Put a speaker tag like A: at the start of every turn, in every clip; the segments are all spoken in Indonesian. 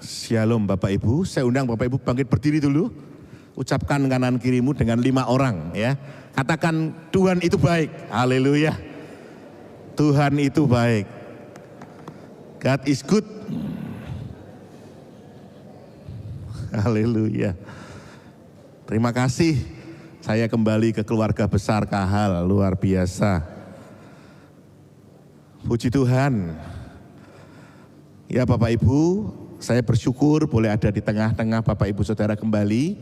A: Shalom Bapak Ibu, saya undang Bapak Ibu bangkit berdiri dulu. Ucapkan kanan kirimu dengan 5 orang ya. Katakan Tuhan itu baik, haleluya. Tuhan itu baik. God is good. Haleluya. Terima kasih, saya kembali ke keluarga besar Kahal, luar biasa. Puji Tuhan. Ya Bapak Ibu, saya bersyukur boleh ada di tengah-tengah Bapak Ibu Saudara kembali.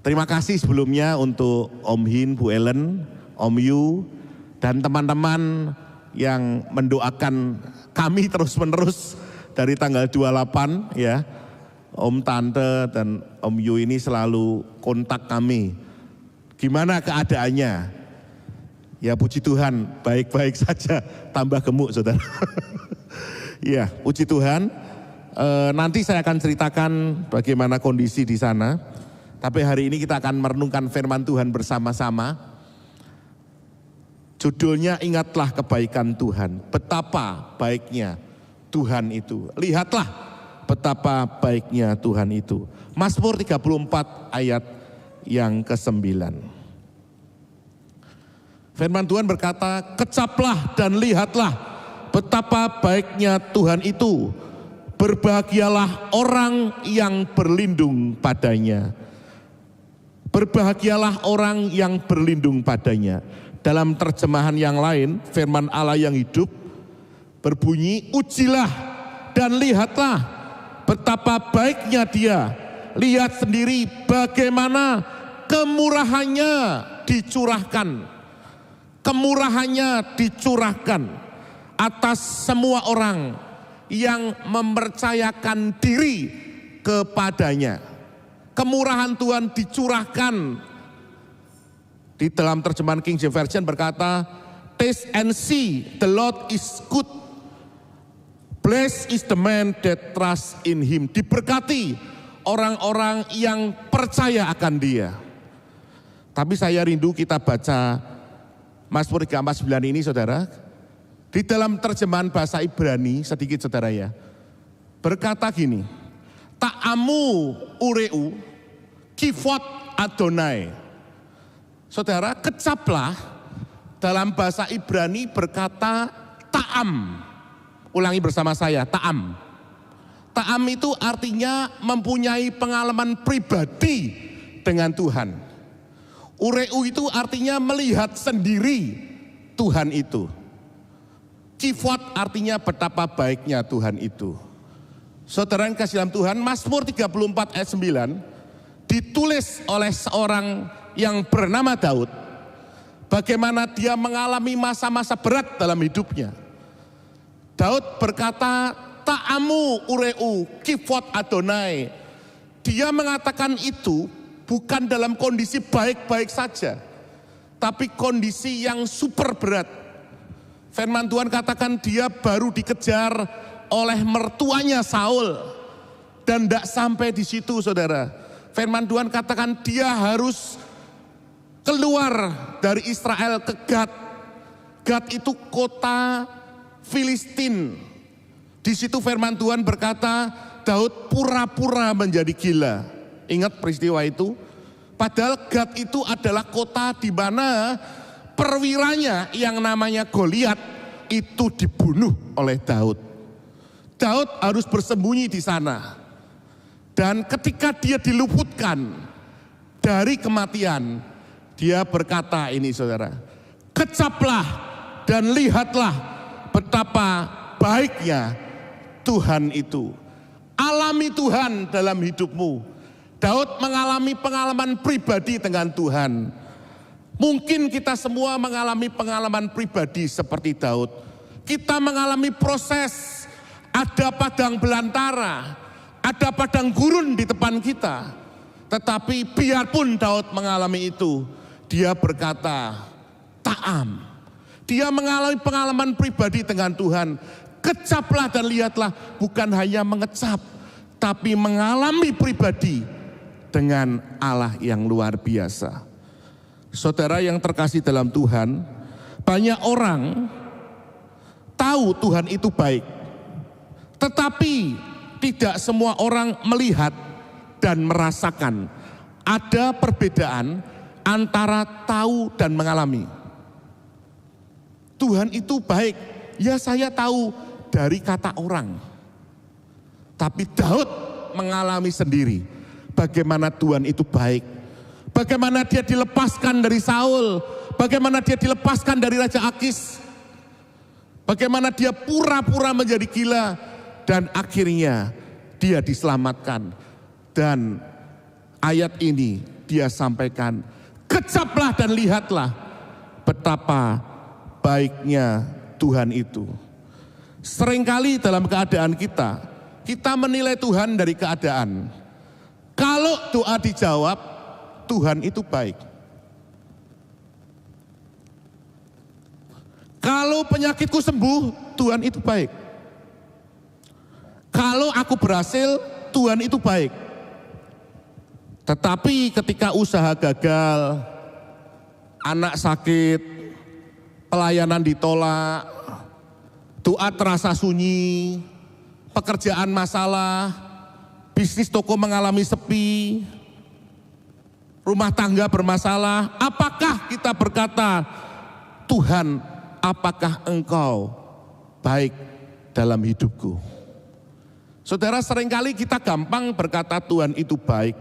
A: Terima kasih sebelumnya untuk Om Hin, Bu Ellen, Om Yu, dan teman-teman yang mendoakan kami terus-menerus dari tanggal 28 ya. Om Tante dan Om Yu ini selalu kontak kami. Gimana keadaannya? Ya puji Tuhan, baik-baik saja, tambah gemuk saudara. Ya puji Tuhan. Nanti saya akan ceritakan bagaimana kondisi di sana. Tapi hari ini kita akan merenungkan firman Tuhan bersama-sama. Judulnya ingatlah kebaikan Tuhan. Betapa baiknya Tuhan itu. Lihatlah betapa baiknya Tuhan itu. Mazmur 34 ayat yang ke-9. Firman Tuhan berkata, kecaplah dan lihatlah betapa baiknya Tuhan itu. Berbahagialah orang yang berlindung padanya. Berbahagialah orang yang berlindung padanya. Dalam terjemahan yang lain, firman Allah yang hidup berbunyi, ujilah dan lihatlah betapa baiknya Dia. Lihat sendiri bagaimana kemurahannya dicurahkan. Kemurahannya dicurahkan atas semua orang yang mempercayakan diri kepadanya. Kemurahan Tuhan dicurahkan. Di dalam terjemahan King James Version berkata, taste and see the Lord is good. Blessed is the man that trusts in him. Diberkati orang-orang yang percaya akan Dia. Tapi saya rindu kita baca Mazmur 39 ini saudara. Di dalam terjemahan bahasa Ibrani sedikit saudara ya. Berkata gini, ta'amu ureu kivot Adonai. Saudara, kecaplah dalam bahasa Ibrani berkata ta'am. Ulangi bersama saya, ta'am. Ta'am itu artinya mempunyai pengalaman pribadi dengan Tuhan. Ureu itu artinya melihat sendiri Tuhan itu. Kivot artinya betapa baiknya Tuhan itu. Saudara yang kasih dalam Tuhan, Mazmur 34 ayat 9 ditulis oleh seorang yang bernama Daud. Bagaimana dia mengalami masa-masa berat dalam hidupnya. Daud berkata, ta'amu ureu kivot Adonai. Dia mengatakan itu bukan dalam kondisi baik-baik saja, tapi kondisi yang super berat. Firman Tuhan katakan dia baru dikejar oleh mertuanya Saul. Dan tidak sampai di situ saudara. Firman Tuhan katakan dia harus keluar dari Israel ke Gad. Gad itu kota Filistin. Di situ firman Tuhan berkata Daud pura-pura menjadi gila. Ingat peristiwa itu? Padahal Gad itu adalah kota di mana perwiranya yang namanya Goliat itu dibunuh oleh Daud. Daud harus bersembunyi di sana. Dan ketika dia diluputkan dari kematian, dia berkata ini saudara, kecaplah dan lihatlah betapa baiknya Tuhan itu. Alami Tuhan dalam hidupmu. Daud mengalami pengalaman pribadi dengan Tuhan. Mungkin kita semua mengalami pengalaman pribadi seperti Daud. Kita mengalami proses, ada padang belantara, ada padang gurun di depan kita. Tetapi biarpun Daud mengalami itu, dia berkata, ta'am. Dia mengalami pengalaman pribadi dengan Tuhan. Kecaplah dan lihatlah, bukan hanya mengecap, tapi mengalami pribadi dengan Allah yang luar biasa. Saudara yang terkasih dalam Tuhan, banyak orang tahu Tuhan itu baik, tetapi tidak semua orang melihat dan merasakan. Ada perbedaan antara tahu dan mengalami. Tuhan itu baik, ya saya tahu dari kata orang. Tapi Daud mengalami sendiri bagaimana Tuhan itu baik. Bagaimana dia dilepaskan dari Saul, bagaimana dia dilepaskan dari Raja Akis. Bagaimana dia pura-pura menjadi gila dan akhirnya dia diselamatkan. Dan ayat ini dia sampaikan, kecaplah dan lihatlah betapa baiknya Tuhan itu. Seringkali dalam keadaan kita menilai Tuhan dari keadaan. Kalau doa dijawab, Tuhan itu baik. Kalau penyakitku sembuh, Tuhan itu baik. Kalau aku berhasil, Tuhan itu baik. Tetapi ketika usaha gagal, anak sakit, pelayanan ditolak, doa terasa sunyi, pekerjaan masalah, bisnis toko mengalami sepi, rumah tangga bermasalah, apakah kita berkata, Tuhan, apakah Engkau baik dalam hidupku? Saudara, seringkali kita gampang berkata Tuhan itu baik.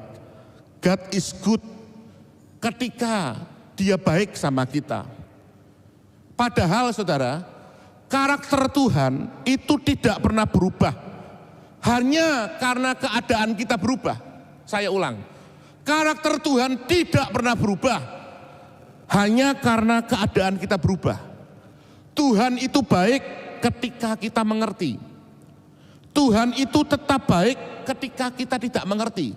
A: God is good ketika Dia baik sama kita. Padahal saudara, karakter Tuhan itu tidak pernah berubah. Hanya karena keadaan kita berubah. Saya ulang, karakter Tuhan tidak pernah berubah. Hanya karena keadaan kita berubah. Tuhan itu baik ketika kita mengerti. Tuhan itu tetap baik ketika kita tidak mengerti.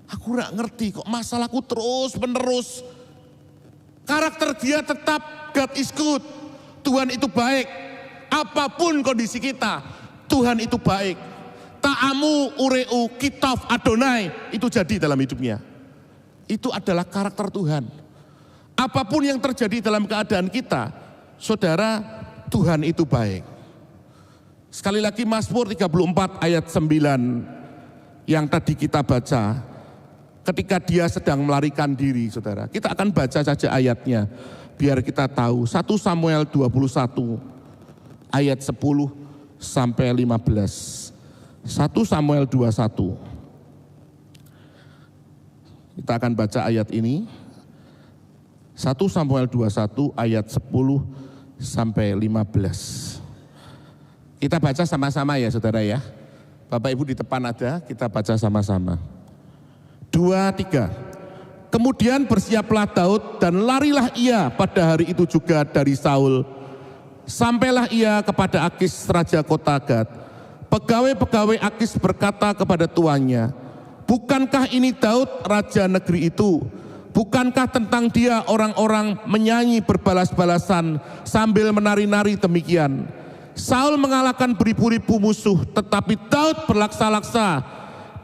A: Aku gak ngerti kok masalahku terus menerus. Karakter Dia tetap God is good. Tuhan itu baik. Apapun kondisi kita, Tuhan itu baik. Ta'amu ureu kitaf Adonai, itu jadi dalam hidupnya. Itu adalah karakter Tuhan. Apapun yang terjadi dalam keadaan kita, saudara, Tuhan itu baik. Sekali lagi Mazmur 34 ayat 9 yang tadi kita baca. Ketika dia sedang melarikan diri, saudara. Kita akan baca saja ayatnya biar kita tahu. 1 Samuel 21 ayat 10 sampai 15. 1 Samuel 21. Kita akan baca ayat ini. 1 Samuel 21 ayat 10 sampai 15. Kita baca sama-sama ya saudara ya. Bapak Ibu di depan ada, kita baca sama-sama. 2, 3. Kemudian bersiaplah Daud dan larilah ia pada hari itu juga dari Saul. Sampailah ia kepada Akis raja kota Gat. Pegawai-pegawai Akis berkata kepada tuannya, bukankah ini Daud raja negeri itu? Bukankah tentang dia orang-orang menyanyi berbalas-balasan sambil menari-nari demikian? Saul mengalahkan beribu-ribu musuh, tetapi Daud berlaksa-laksa.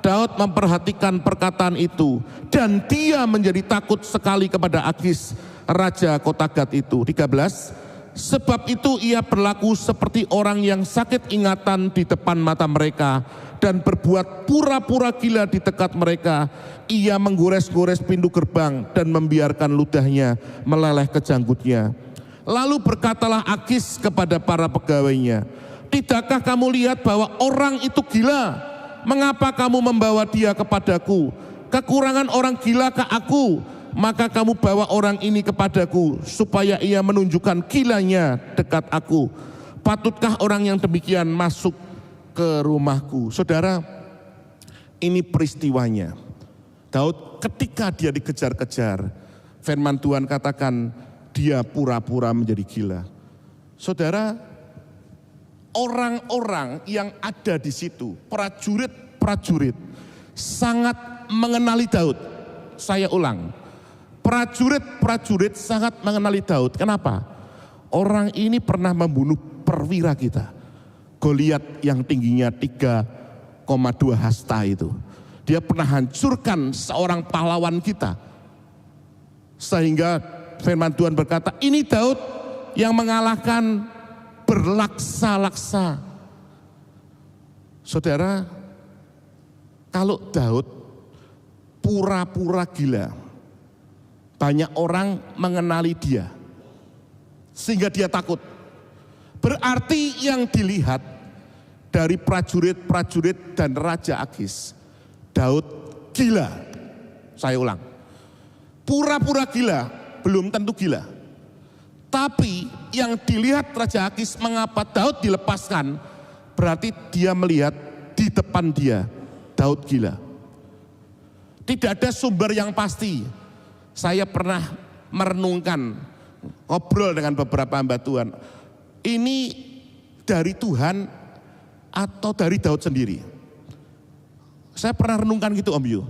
A: Daud memperhatikan perkataan itu, dan dia menjadi takut sekali kepada Akis, raja kota Gat itu. 13. Sebab itu ia berlaku seperti orang yang sakit ingatan di depan mata mereka, dan berbuat pura-pura gila di dekat mereka. Ia menggores-gores pintu gerbang dan membiarkan ludahnya meleleh ke janggutnya. Lalu berkatalah Akis kepada para pegawainya, tidakkah kamu lihat bahwa orang itu gila? Mengapa kamu membawa dia kepadaku? Kekurangan orang gilakah aku? Maka kamu bawa orang ini kepadaku, supaya ia menunjukkan gilanya dekat aku. Patutkah orang yang demikian masuk ke rumahku? Saudara, ini peristiwanya. Daud ketika dia dikejar-kejar, firman Tuhan katakan dia pura-pura menjadi gila. Saudara, orang-orang yang ada di situ, prajurit-prajurit sangat mengenali Daud. Saya ulang, prajurit-prajurit sangat mengenali Daud. Kenapa? Orang ini pernah membunuh perwira kita. Goliat yang tingginya 3,2 hasta itu. Dia pernah hancurkan seorang pahlawan kita. Sehingga firman Tuhan berkata, ini Daud yang mengalahkan berlaksa-laksa. Saudara, Kalau Daud pura-pura gila, banyak orang mengenali dia, sehingga dia takut. Berarti yang dilihat dari prajurit-prajurit dan Raja Akis, Daud gila. Saya ulang, pura-pura gila, belum tentu gila. Tapi yang dilihat Raja Akis, mengapa Daud dilepaskan, berarti dia melihat di depan dia Daud gila. Tidak ada sumber yang pasti. Saya pernah merenungkan, ngobrol dengan beberapa hamba Tuhan. Ini dari Tuhan atau dari Daud sendiri? Saya pernah renungkan gitu Om Yu.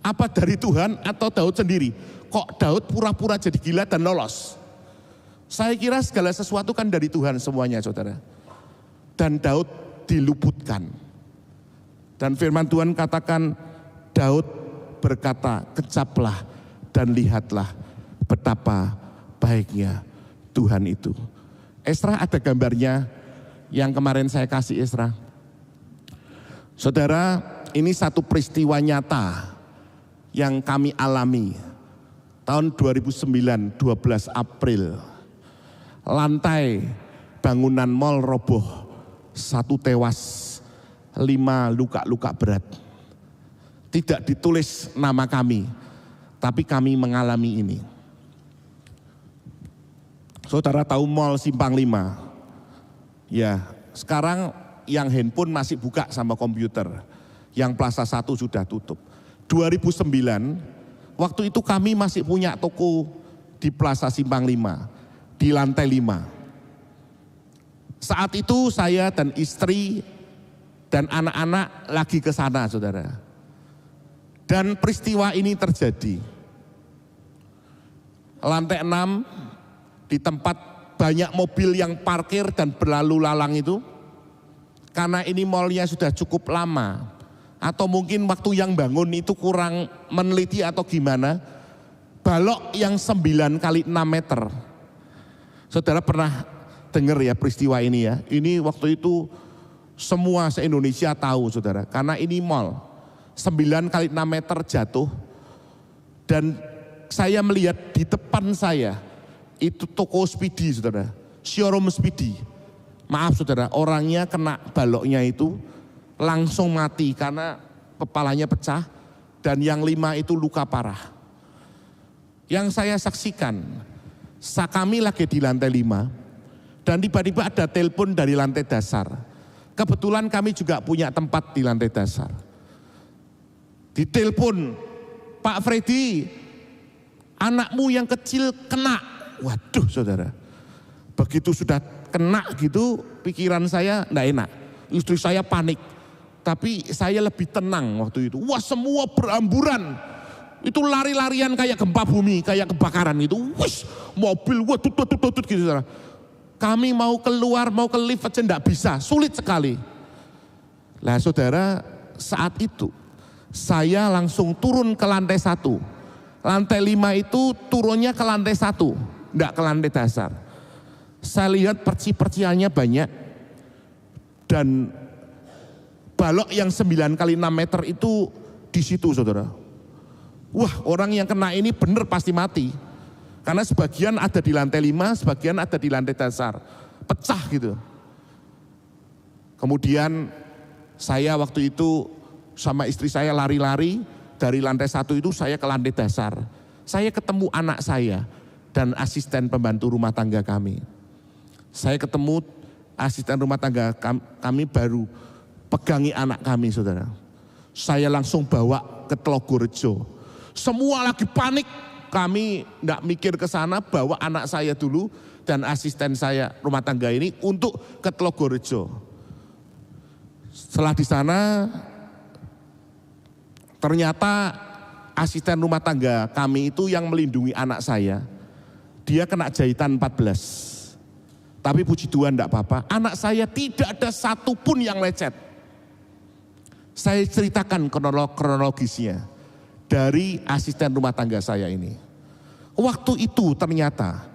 A: Apa dari Tuhan atau Daud sendiri? Kok Daud pura-pura jadi gila dan lolos? Saya kira segala sesuatu kan dari Tuhan semuanya, saudara. Dan Daud diluputkan. Dan firman Tuhan katakan, Daud berkata, kecaplah dan lihatlah betapa baiknya Tuhan itu. Esra ada gambarnya yang kemarin saya kasih Esra. Saudara, ini satu peristiwa nyata yang kami alami. Tahun 2009, 12 April. Lantai bangunan mal roboh, 1 tewas, 5 luka-luka berat. Tidak ditulis nama kami, tapi kami mengalami ini. Saudara tahu mal Simpang 5? Ya, sekarang yang handphone masih buka sama komputer. Yang Plaza 1 sudah tutup. 2009, waktu itu kami masih punya toko di Plaza Simpang 5, di lantai 5. Saat itu saya dan istri dan anak-anak lagi ke sana, saudara. Dan peristiwa ini terjadi. Lantai 6, di tempat banyak mobil yang parkir dan berlalu lalang itu, karena ini malnya sudah cukup lama, atau mungkin waktu yang bangun itu kurang meneliti atau gimana, balok yang 9 kali 6 meter. Saudara pernah dengar ya peristiwa ini ya, ini waktu itu semua se-Indonesia tahu saudara, karena ini mal 9 kali 6 meter jatuh, dan saya melihat di depan saya, itu toko Speedy saudara, showroom Speedy. Maaf saudara, orangnya kena baloknya itu langsung mati karena kepalanya pecah, dan yang 5 itu luka parah. Yang saya saksikan, kami lagi di lantai 5, dan tiba-tiba ada telepon dari lantai dasar. Kebetulan kami juga punya tempat di lantai dasar. Ditelepon, Pak Freddy, anakmu yang kecil kena. Waduh saudara, begitu sudah kena gitu, pikiran saya enggak enak. Istri saya panik, tapi saya lebih tenang waktu itu. Wah, semua beramburan, itu lari-larian kayak gempa bumi, kayak kebakaran itu. Wush, mobil, wah tutut gitu saudara. Kami mau keluar, mau ke lift aja enggak bisa, sulit sekali. Lah saudara, saat itu saya langsung turun ke lantai 1. Lantai 5 itu turunnya ke lantai 1, enggak ke lantai dasar. Saya lihat perci-perciannya banyak, dan balok yang 9 kali 6 meter itu di situ saudara. Wah, orang yang kena ini benar pasti mati. Karena sebagian ada di lantai 5, sebagian ada di lantai dasar. Pecah gitu. Kemudian saya waktu itu sama istri saya lari-lari dari lantai 1 itu saya ke lantai dasar. Saya ketemu anak saya dan asisten pembantu rumah tangga kami. Saya ketemu asisten rumah tangga kami baru pegangi anak kami saudara. Saya langsung bawa ke Tlogorejo. Semua lagi panik, kami enggak mikir ke sana, bawa anak saya dulu dan asisten saya rumah tangga ini untuk ke Tlogorejo. Setelah di sana, ternyata asisten rumah tangga kami itu yang melindungi anak saya, dia kena jahitan 14. Tapi puji Tuhan enggak apa-apa, anak saya tidak ada satupun yang lecet. Saya ceritakan kronologisnya dari asisten rumah tangga saya ini. Waktu itu ternyata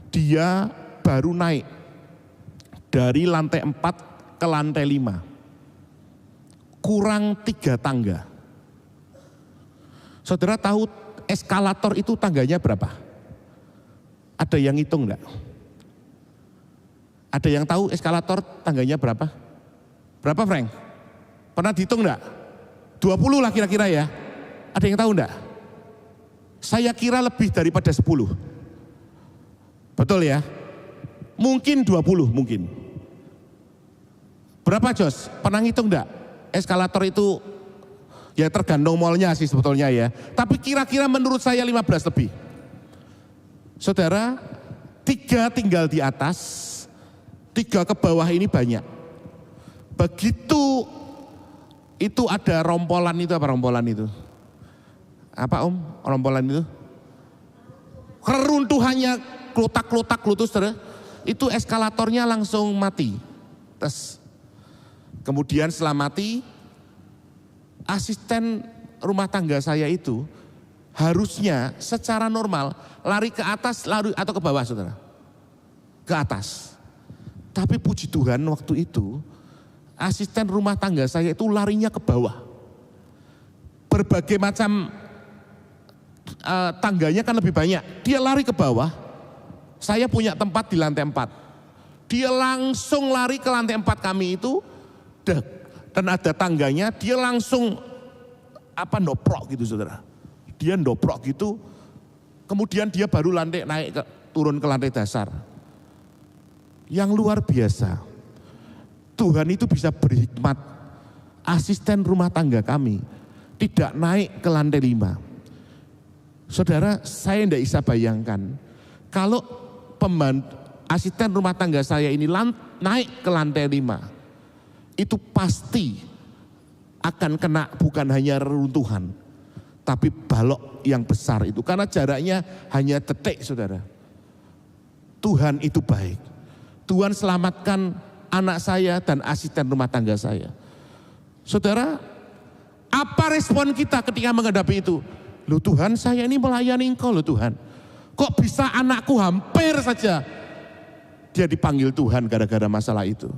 A: dia baru naik dari lantai 4 ke lantai 5. Kurang 3 tangga. Saudara tahu eskalator itu tangganya berapa? Ada yang ngitung enggak? Ada yang tahu eskalator tangganya berapa? Berapa, Frank? Pernah dihitung enggak? 20 lah kira-kira ya. Ada yang tahu enggak? Saya kira lebih daripada 10. Betul ya? Mungkin 20 mungkin. Berapa, Jos? Pernah ngitung enggak? Eskalator itu ya tergantung mallnya sih sebetulnya ya. Tapi kira-kira menurut saya 15 lebih. Saudara, 3 tinggal di atas, 3 ke bawah ini banyak. Begitu itu ada rompolan itu, apa rompolan itu? Apa Om rompolan itu? Keruntuhannya klotak-klotak lutus, saudara. Itu eskalatornya langsung mati. Terus kemudian setelah mati, asisten rumah tangga saya itu harusnya secara normal lari ke atas lari atau ke bawah, saudara. Ke atas. Tapi puji Tuhan waktu itu asisten rumah tangga saya itu larinya ke bawah. Berbagai macam tangganya kan lebih banyak. Dia lari ke bawah. Saya punya tempat di lantai 4. Dia langsung lari ke lantai 4 kami itu. Dan ada tangganya, dia langsung noprok gitu, saudara. Dia noprok gitu, kemudian dia baru turun ke lantai dasar. Yang luar biasa, Tuhan itu bisa berhikmat. Asisten rumah tangga kami tidak naik ke lantai 5. Saudara, saya tidak bisa bayangkan kalau asisten rumah tangga saya ini naik ke lantai 5, itu pasti akan kena bukan hanya reruntuhan, tapi balok yang besar itu. Karena jaraknya hanya detik, saudara. Tuhan itu baik. Tuhan selamatkan anak saya dan asisten rumah tangga saya. Saudara, apa respon kita ketika menghadapi itu? Loh Tuhan, saya ini melayani Engkau loh Tuhan. Kok bisa anakku hampir saja dia dipanggil Tuhan gara-gara masalah itu.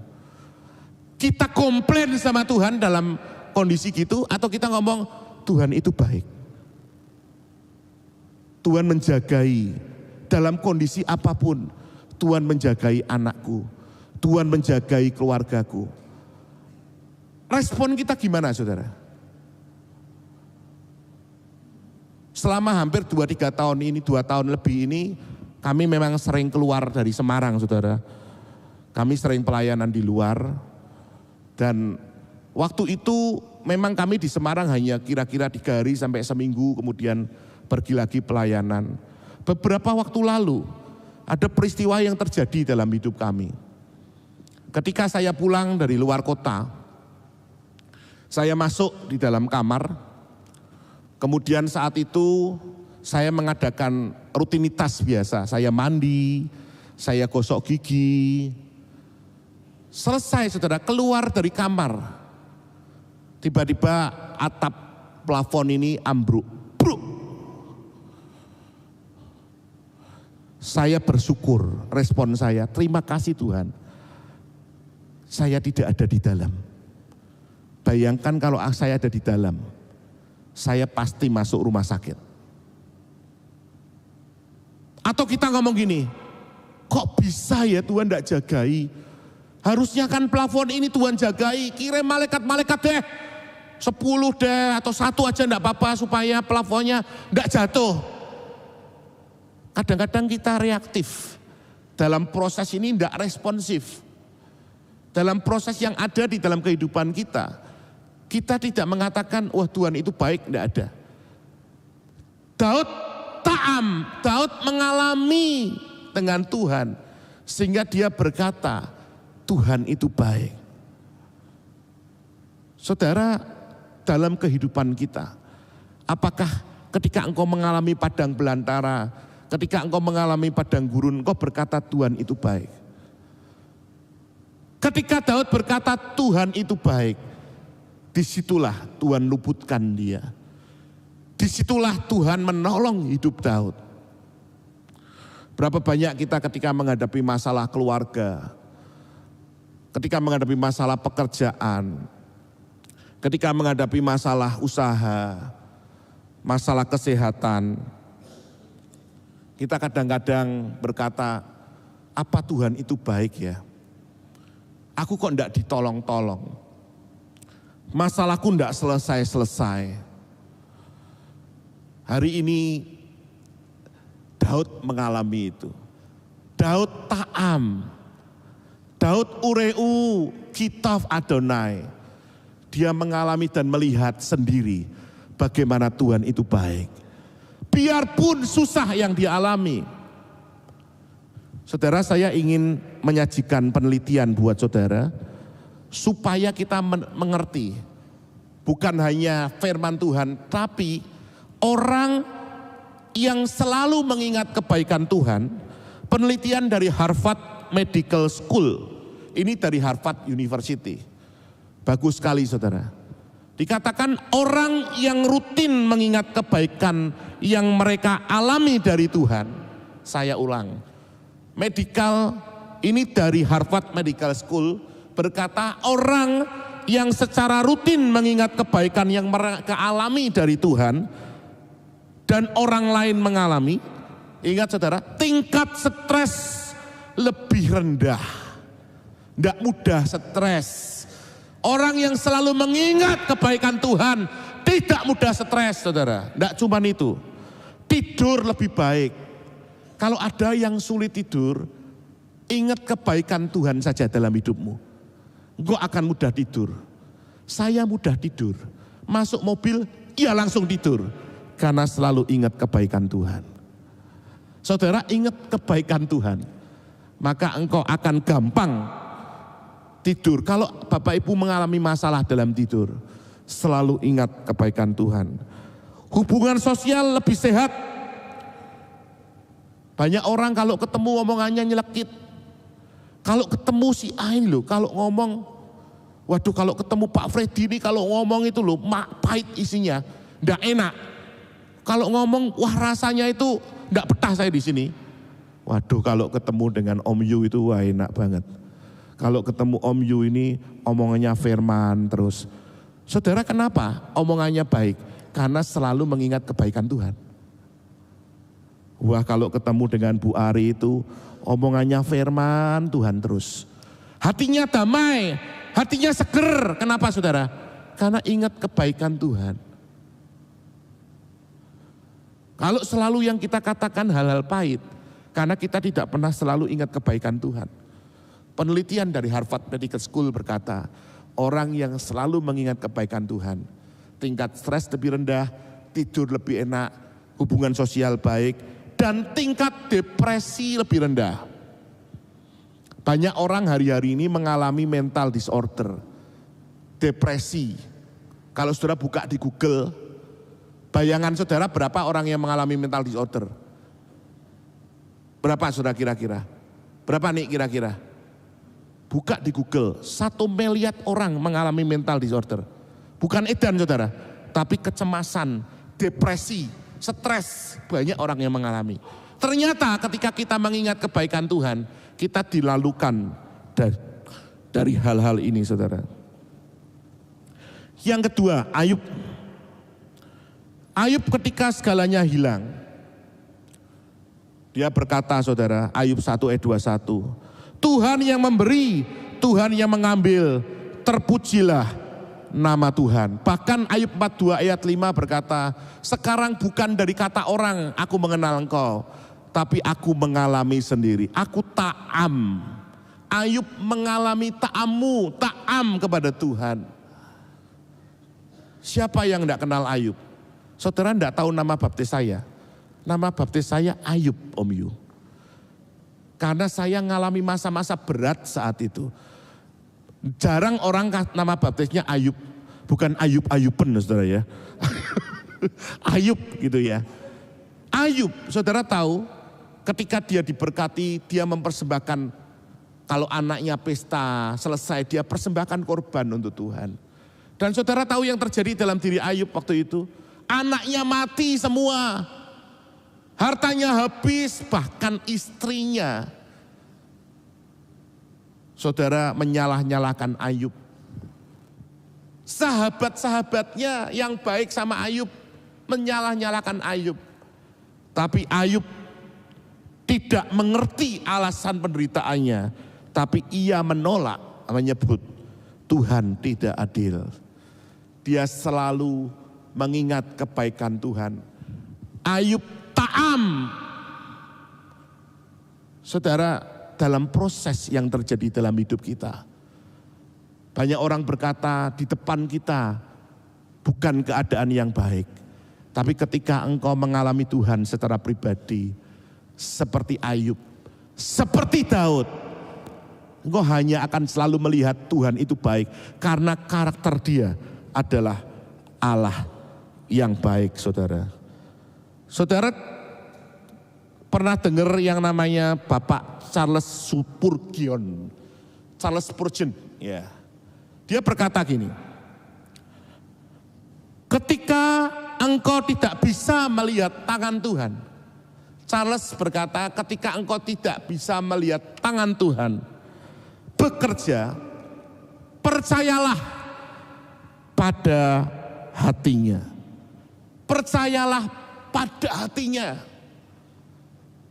A: Kita komplain sama Tuhan dalam kondisi gitu, atau kita ngomong Tuhan itu baik. Tuhan menjagai dalam kondisi apapun. Tuhan menjagai anakku. Tuhan menjagai keluargaku. Respon kita gimana, saudara? Selama hampir 2-3 tahun ini, 2 tahun lebih ini, kami memang sering keluar dari Semarang, saudara. Kami sering pelayanan di luar. Dan waktu itu memang kami di Semarang hanya kira-kira 3 hari sampai seminggu, kemudian pergi lagi pelayanan. Beberapa waktu lalu ada peristiwa yang terjadi dalam hidup kami. Ketika saya pulang dari luar kota, saya masuk di dalam kamar. Kemudian saat itu saya mengadakan rutinitas biasa. Saya mandi, saya gosok gigi. Selesai, saudara, keluar dari kamar. Tiba-tiba atap plafon ini ambruk. Bruk. Saya bersyukur, respon saya, terima kasih Tuhan. Saya tidak ada di dalam. Bayangkan kalau saya ada di dalam, saya pasti masuk rumah sakit. Atau kita ngomong gini, kok bisa ya Tuhan tidak jagai? Harusnya kan plafon ini Tuhan jagai, kirim malaikat-malaikat deh. 10 deh atau 1 aja enggak apa-apa supaya plafonnya enggak jatuh. Kadang-kadang kita reaktif. Dalam proses ini enggak responsif. Dalam proses yang ada di dalam kehidupan kita, kita tidak mengatakan, wah Tuhan itu baik, enggak ada. Daud mengalami dengan Tuhan, sehingga dia berkata, Tuhan itu baik. Saudara, dalam kehidupan kita, apakah ketika engkau mengalami padang belantara, ketika engkau mengalami padang gurun, engkau berkata Tuhan itu baik? Ketika Daud berkata Tuhan itu baik, disitulah Tuhan luputkan dia. Disitulah Tuhan menolong hidup Daud. Berapa banyak kita ketika menghadapi masalah keluarga, ketika menghadapi masalah pekerjaan, ketika menghadapi masalah usaha, masalah kesehatan. Kita kadang-kadang berkata, apa Tuhan itu baik ya? Aku kok enggak ditolong-tolong. Masalahku enggak selesai-selesai. Hari ini Daud mengalami itu. Daud ta'am. Daud ureu kitaf Adonai. Dia mengalami dan melihat sendiri bagaimana Tuhan itu baik. Biarpun susah yang dia alami. Saudara, saya ingin menyajikan penelitian buat saudara supaya kita mengerti bukan hanya firman Tuhan, tapi orang yang selalu mengingat kebaikan Tuhan. Penelitian dari Harvard Medical School, ini dari Harvard University, bagus sekali saudara. Dikatakan orang yang rutin mengingat kebaikan yang mereka alami dari Tuhan, saya ulang, medical ini dari Harvard Medical School berkata orang yang secara rutin mengingat kebaikan yang mereka alami dari Tuhan dan orang lain mengalami, ingat saudara, tingkat stres lebih rendah, tidak mudah stres. Orang yang selalu mengingat kebaikan Tuhan tidak mudah stres saudara, tidak cuma itu, tidur lebih baik. Kalau ada yang sulit tidur, ingat kebaikan Tuhan saja dalam hidupmu. Engkau akan mudah tidur. Saya mudah tidur. Masuk mobil, ya langsung tidur. Karena selalu ingat kebaikan Tuhan. Saudara ingat kebaikan Tuhan. Maka engkau akan gampang tidur. Kalau Bapak Ibu mengalami masalah dalam tidur, selalu ingat kebaikan Tuhan. Hubungan sosial lebih sehat. Banyak orang kalau ketemu omongannya nyelekit. Kalau ketemu si Ain loh, kalau ngomong, waduh kalau ketemu Pak Freddy ini kalau ngomong itu loh, pahit isinya, ndak enak. Kalau ngomong, wah rasanya itu ndak betah saya di sini. Waduh kalau ketemu dengan Om Yu itu wah enak banget. Kalau ketemu Om Yu ini omongannya firman terus. Saudara kenapa omongannya baik? Karena selalu mengingat kebaikan Tuhan. Wah kalau ketemu dengan Bu Ari itu omongannya firman Tuhan terus. Hatinya damai, hatinya seger. Kenapa saudara? Karena ingat kebaikan Tuhan. Kalau selalu yang kita katakan hal-hal pahit, karena kita tidak pernah selalu ingat kebaikan Tuhan. Penelitian dari Harvard Medical School berkata, orang yang selalu mengingat kebaikan Tuhan, tingkat stres lebih rendah, tidur lebih enak, hubungan sosial baik, dan tingkat depresi lebih rendah. Banyak orang hari-hari ini mengalami mental disorder, depresi. Kalau saudara buka di Google, bayangan saudara berapa orang yang mengalami mental disorder? Berapa saudara kira-kira? Berapa nih kira-kira? Buka di Google, 1 miliar orang mengalami mental disorder. Bukan edan saudara, tapi kecemasan, depresi, stres, banyak orang yang mengalami. Ternyata ketika kita mengingat kebaikan Tuhan, kita dilalukan dari hal-hal ini saudara. Yang kedua, Ayub. Ayub ketika segalanya hilang, dia berkata saudara, Ayub 1 ayat 21, Tuhan yang memberi, Tuhan yang mengambil, terpujilah nama Tuhan. Bahkan Ayub 42 ayat 5 berkata, sekarang bukan dari kata orang aku mengenal engkau, tapi aku mengalami sendiri. Aku ta'am. Ayub mengalami ta'am kepada Tuhan. Siapa yang tidak kenal Ayub? Saudara tidak tahu nama baptis saya. Nama baptis saya Ayub Om Yu. Karena saya ngalami masa-masa berat saat itu. Jarang orang nama baptisnya Ayub. Bukan Ayub-Ayuben saudara ya. Ayub gitu ya. Ayub saudara tahu ketika dia diberkati, dia mempersembahkan, kalau anaknya pesta selesai dia persembahkan korban untuk Tuhan. Dan saudara tahu yang terjadi dalam diri Ayub waktu itu? Anaknya mati semua. Hartanya habis, bahkan istrinya. Saudara menyalah-nyalahkan Ayub. Sahabat-sahabatnya yang baik sama Ayub
B: menyalah-nyalakan Ayub. Tapi Ayub tidak mengerti alasan penderitaannya, tapi ia menolak, menyebut Tuhan tidak adil. Dia selalu mengingat kebaikan Tuhan. Ayub ta'am. Saudara, dalam proses yang terjadi dalam hidup kita, banyak orang berkata di depan kita bukan keadaan yang baik. Tapi ketika engkau mengalami Tuhan secara pribadi, seperti Ayub, seperti Daud, engkau hanya akan selalu melihat Tuhan itu baik. Karena karakter dia adalah Allah yang baik, saudara. Saudara pernah dengar yang namanya Bapak Charles Spurgeon. Charles Spurgeon, ya. Dia berkata gini, ketika engkau tidak bisa melihat tangan Tuhan. Charles berkata, ketika engkau tidak bisa melihat tangan Tuhan bekerja, percayalah pada hatinya. Percayalah pada hatinya.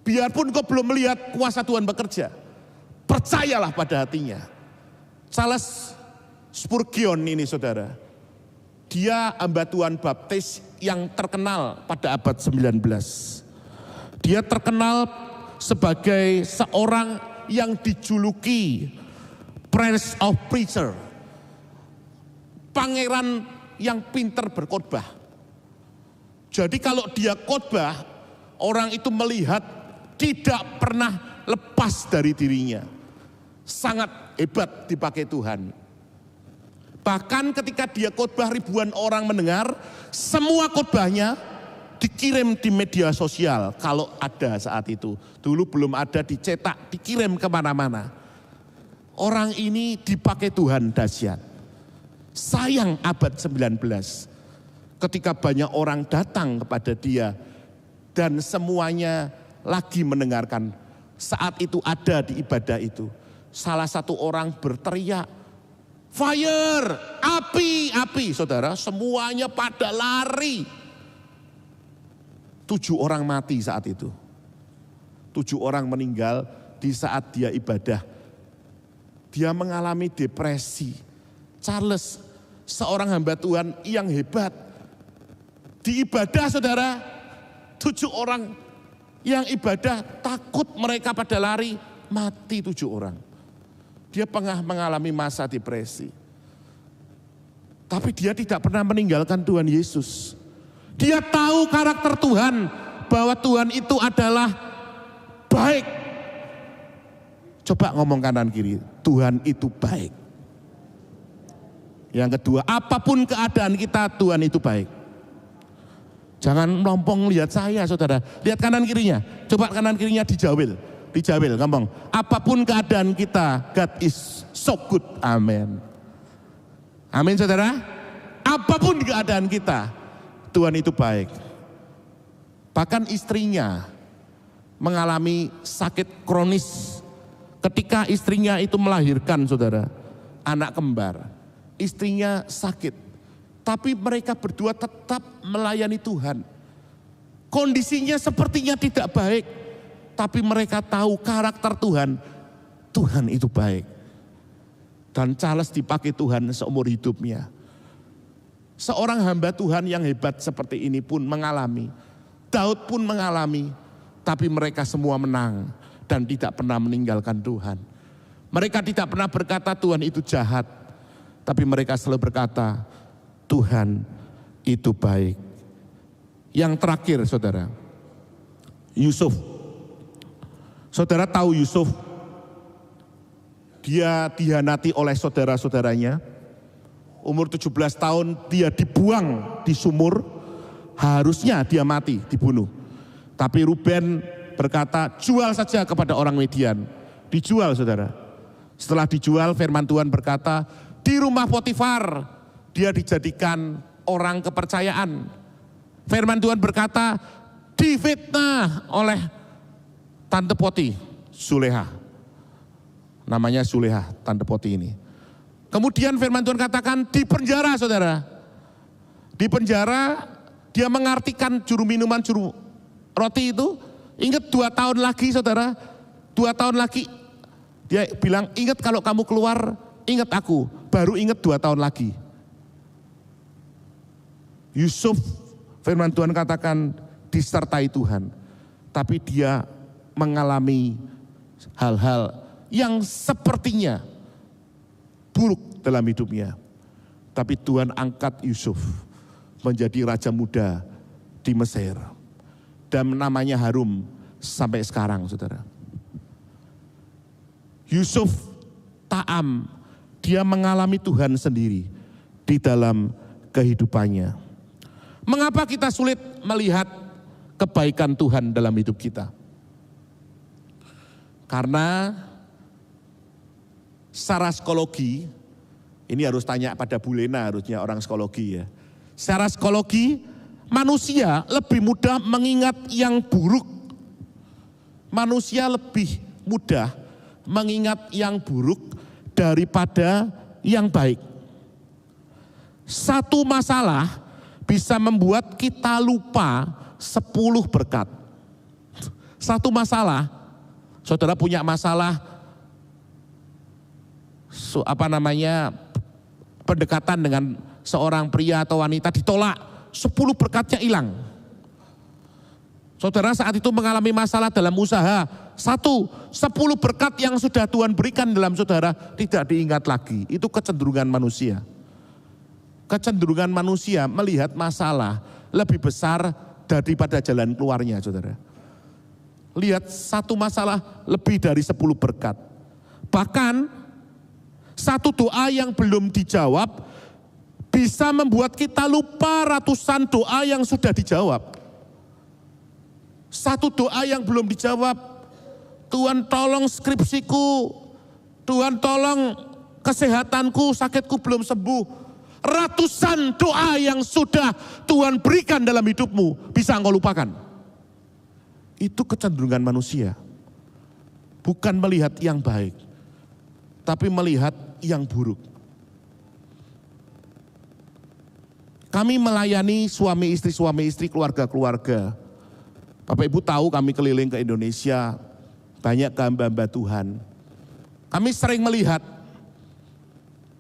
B: Biarpun kau belum melihat kuasa Tuhan bekerja, percayalah pada hatinya. Charles Spurgeon ini, saudara, dia hamba Tuhan Baptis yang terkenal pada abad 19. Dia terkenal sebagai seorang yang dijuluki Prince of Preacher, pangeran yang pintar berkhotbah. Jadi kalau dia khotbah, orang itu melihat tidak pernah lepas dari dirinya. Sangat hebat dipakai Tuhan. Bahkan ketika dia khotbah ribuan orang mendengar, semua khotbahnya dikirim di media sosial kalau ada saat itu. Dulu belum ada dicetak, dikirim kemana-mana. Orang ini dipakai Tuhan dahsyat. Sayang abad 19 ketika banyak orang datang kepada dia dan semuanya lagi mendengarkan. Saat itu ada di ibadah itu. Salah satu orang berteriak, fire, api, api. Saudara, semuanya pada lari. 7 orang mati saat itu. 7 orang meninggal di saat dia ibadah. Dia mengalami depresi. Charles, seorang hamba Tuhan yang hebat. Di ibadah, saudara, 7 orang yang ibadah takut mereka pada lari, mati 7 orang. Dia pernah mengalami masa depresi. Tapi dia tidak pernah meninggalkan Tuhan Yesus. Dia tahu karakter Tuhan, bahwa Tuhan itu adalah baik. Coba ngomong kanan kiri, Tuhan itu baik. Yang kedua, apapun keadaan kita, Tuhan itu baik. Jangan melompong lihat saya, saudara. Lihat kanan kirinya, coba kanan kirinya dijawil. Dijawil, ngomong, apapun keadaan kita, God is so good, amin. Amin, saudara. Apapun keadaan kita, Tuhan itu baik. Bahkan istrinya mengalami sakit kronis. Ketika istrinya itu melahirkan, saudara, anak kembar. Istrinya sakit. Tapi mereka berdua tetap melayani Tuhan. Kondisinya sepertinya tidak baik. Tapi mereka tahu karakter Tuhan. Tuhan itu baik. Dan Charles dipakai Tuhan seumur hidupnya. Seorang hamba Tuhan yang hebat seperti ini pun mengalami. Daud pun mengalami. Tapi mereka semua menang. Dan tidak pernah meninggalkan Tuhan. Mereka tidak pernah berkata Tuhan itu jahat. Tapi mereka selalu berkata Tuhan itu baik. Yang terakhir, saudara, Yusuf. Saudara tahu Yusuf, dia dihianati oleh saudara-saudaranya. Umur 17 tahun dia dibuang di sumur, harusnya dia mati, dibunuh. Tapi Ruben berkata, jual saja kepada orang Midian. Dijual, saudara. Setelah dijual, firman Tuhan berkata, di rumah Potifar dia dijadikan orang kepercayaan. Firman Tuhan berkata, difitnah oleh Tante Poti, Suleha. Namanya Suleha, Tante Poti ini. Kemudian firman Tuhan katakan di penjara, saudara. Di penjara Dia mengartikan juru minuman, juru roti itu. Ingat 2 tahun lagi saudara, 2 tahun lagi. Dia bilang, ingat kalau kamu keluar, ingat aku. Baru ingat 2 tahun lagi. Yusuf, firman Tuhan katakan disertai Tuhan. Tapi dia mengalami hal-hal yang sepertinya buruk dalam hidupnya. Tapi Tuhan angkat Yusuf menjadi raja muda di Mesir. Dan namanya harum sampai sekarang saudara. Yusuf taam, dia mengalami Tuhan sendiri di dalam kehidupannya. Mengapa kita sulit melihat kebaikan Tuhan dalam hidup kita? Karena secara psikologi, ini harus tanya pada Bu Lena harusnya orang psikologi ya. Secara psikologi, manusia lebih mudah mengingat yang buruk. Manusia lebih mudah mengingat yang buruk daripada yang baik. Satu masalah bisa membuat kita lupa 10 berkat. Satu masalah, saudara punya masalah pendekatan dengan seorang pria atau wanita ditolak, 10 berkatnya hilang. Saudara saat itu mengalami masalah dalam usaha, 10 berkat yang sudah Tuhan berikan dalam saudara tidak diingat lagi. Itu kecenderungan manusia. Kecenderungan manusia melihat masalah lebih besar daripada jalan keluarnya saudara. Lihat satu masalah lebih dari 10 berkat. Bahkan satu doa yang belum dijawab bisa membuat kita lupa ratusan doa yang sudah dijawab. Satu doa yang belum dijawab, Tuhan tolong skripsiku, Tuhan tolong kesehatanku, sakitku belum sembuh. Ratusan doa yang sudah Tuhan berikan dalam hidupmu bisa engkau lupakan. Itu kecenderungan manusia. Bukan melihat yang baik, tapi melihat yang buruk. Kami melayani suami istri, keluarga-keluarga. Bapak Ibu tahu kami keliling ke Indonesia, banyak hamba-hamba Tuhan. Kami sering melihat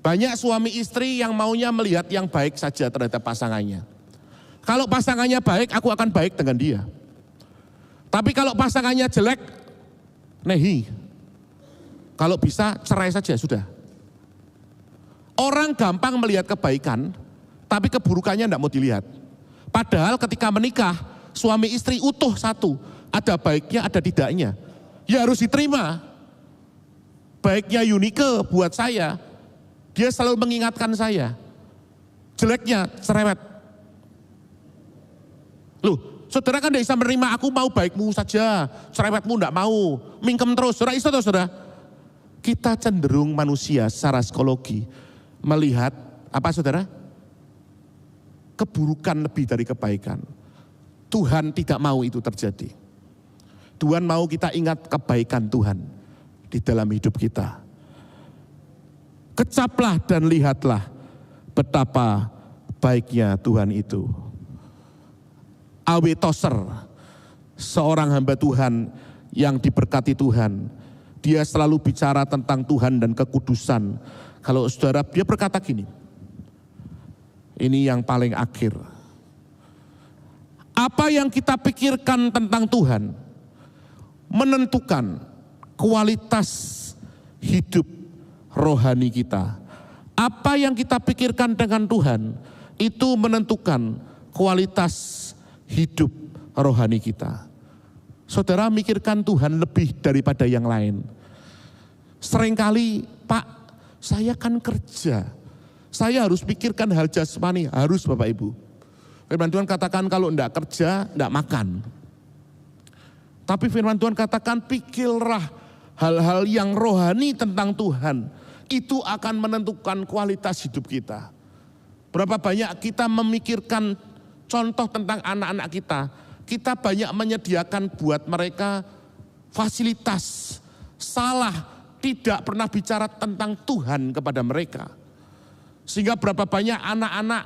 B: banyak suami istri yang maunya melihat yang baik saja terhadap pasangannya. Kalau pasangannya baik, aku akan baik dengan dia. Tapi kalau pasangannya jelek, nehi. Kalau bisa cerai saja sudah. Orang gampang melihat kebaikan, tapi keburukannya tidak mau dilihat. Padahal ketika menikah, suami istri utuh satu, ada baiknya, ada tidaknya. Ya harus diterima. Baiknya Yunike buat saya, dia selalu mengingatkan saya. Jeleknya cerewet. Loh, saudara kan tidak bisa menerima, aku mau baikmu saja, cerewetmu tidak mau, mingkem terus. Saudara, iso toh saudara? Kita cenderung manusia secara psikologi melihat apa saudara? Keburukan lebih dari kebaikan. Tuhan tidak mau itu terjadi. Tuhan mau kita ingat kebaikan Tuhan di dalam hidup kita. Kecaplah dan lihatlah betapa baiknya Tuhan itu. A.W. Tozer, seorang hamba Tuhan yang diberkati Tuhan. Dia selalu bicara tentang Tuhan dan kekudusan. Kalau saudara, dia berkata gini, ini yang paling akhir. Apa yang kita pikirkan tentang Tuhan menentukan kualitas hidup rohani kita. Apa yang kita pikirkan dengan Tuhan itu menentukan kualitas hidup rohani kita. Saudara mikirkan Tuhan lebih daripada yang lain. Seringkali, Pak, saya kan kerja. Saya harus pikirkan hal jasmani, harus Bapak Ibu. Firman Tuhan katakan kalau enggak kerja, enggak makan. Tapi firman Tuhan katakan pikirlah hal-hal yang rohani tentang Tuhan. Itu akan menentukan kualitas hidup kita. Berapa banyak kita memikirkan contoh tentang anak-anak kita. Kita banyak menyediakan buat mereka fasilitas. Salah, tidak pernah bicara tentang Tuhan kepada mereka. Sehingga berapa banyak anak-anak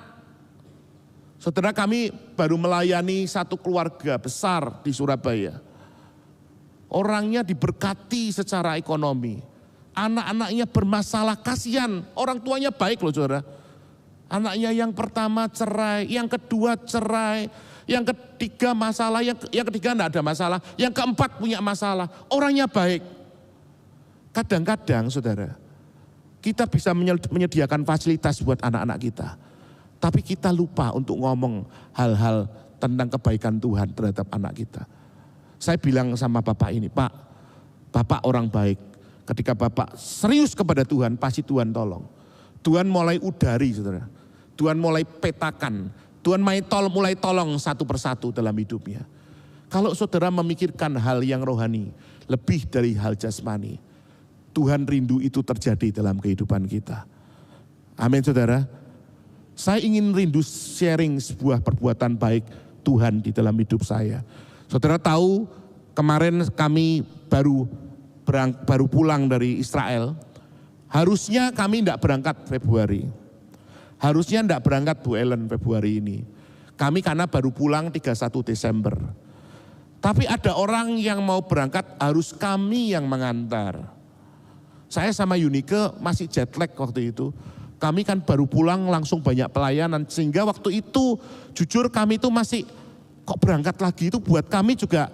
B: Saudara, kami baru melayani satu keluarga besar di Surabaya. Orangnya diberkati secara ekonomi. Anak-anaknya bermasalah, kasihan. Orang tuanya baik loh saudara. Anaknya yang pertama cerai, yang kedua cerai, yang ketiga masalah, yang ketiga enggak ada masalah, yang keempat punya masalah. Orangnya baik. Kadang-kadang saudara, kita bisa menyediakan fasilitas buat anak-anak kita. Tapi kita lupa untuk ngomong hal-hal tentang kebaikan Tuhan terhadap anak kita. Saya bilang sama Bapak ini, Pak, Bapak orang baik. Ketika Bapak serius kepada Tuhan, pasti Tuhan tolong. Tuhan mulai udari, saudara. Tuhan mulai petakan. Tuhan mulai tolong satu persatu dalam hidupnya. Kalau saudara memikirkan hal yang rohani, lebih dari hal jasmani, Tuhan rindu itu terjadi dalam kehidupan kita. Amin saudara. Saya ingin rindu sharing sebuah perbuatan baik Tuhan di dalam hidup saya. Saudara tahu kemarin kami baru pulang dari Israel. Harusnya kami tidak berangkat Februari. Harusnya tidak berangkat Bu Ellen Februari ini. Kami karena baru pulang 31 Desember. Tapi ada orang yang mau berangkat harus kami yang mengantar. Saya sama Yunike masih jet lag waktu itu. Kami kan baru pulang langsung banyak pelayanan. Sehingga waktu itu jujur kami itu masih kok berangkat lagi itu buat kami juga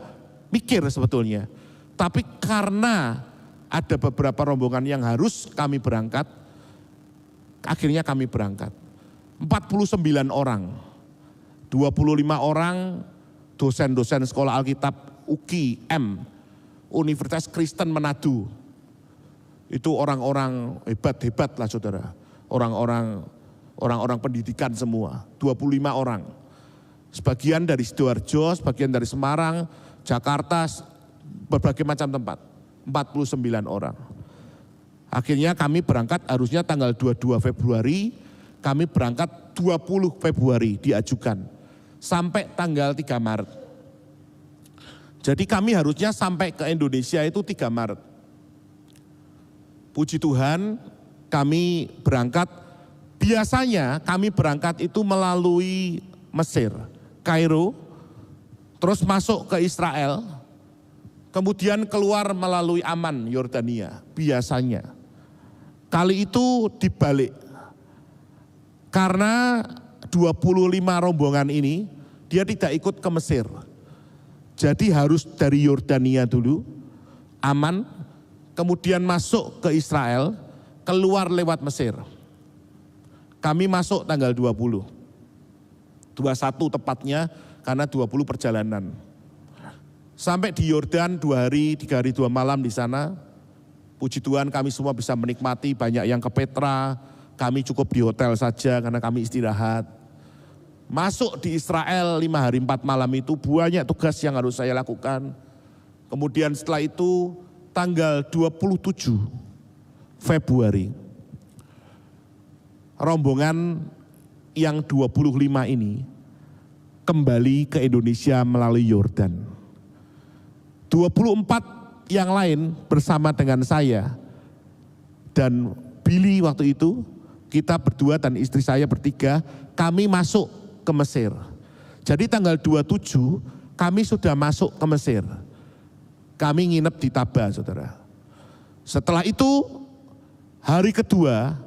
B: mikir sebetulnya. Tapi karena ada beberapa rombongan yang harus kami berangkat, akhirnya kami berangkat. 49 orang, 25 orang dosen-dosen sekolah Alkitab UKM, Universitas Kristen Manado. Itu orang-orang hebat-hebat lah saudara. Orang-orang pendidikan semua, 25 orang. Sebagian dari Sidoarjo, sebagian dari Semarang, Jakarta, berbagai macam tempat. 49 orang. Akhirnya kami berangkat harusnya tanggal 22 Februari, kami berangkat 20 Februari diajukan. Sampai tanggal 3 Maret. Jadi kami harusnya sampai ke Indonesia itu 3 Maret. Puji Tuhan, kami berangkat, biasanya kami berangkat itu melalui Mesir, Kairo, terus masuk ke Israel, kemudian keluar melalui Amman, Yordania, biasanya. Kali itu dibalik, karena 25 rombongan ini, dia tidak ikut ke Mesir. Jadi harus dari Yordania dulu, Amman, kemudian masuk ke Israel, keluar lewat Mesir. Kami masuk tanggal 20. 21 tepatnya karena 20 perjalanan. Sampai di Yordan 2 hari, 3 hari 2 malam di sana. Puji Tuhan kami semua bisa menikmati, banyak yang ke Petra. Kami cukup di hotel saja karena kami istirahat. Masuk di Israel 5 hari 4 malam itu banyak tugas yang harus saya lakukan. Kemudian setelah itu tanggal 27 Februari, rombongan yang 25 ini kembali ke Indonesia melalui Yordan. 24 yang lain bersama dengan saya dan Billy waktu itu, kita berdua dan istri saya bertiga, kami masuk ke Mesir. Jadi tanggal 27 kami sudah masuk ke Mesir. Kami nginep di Taba, saudara. Setelah itu hari kedua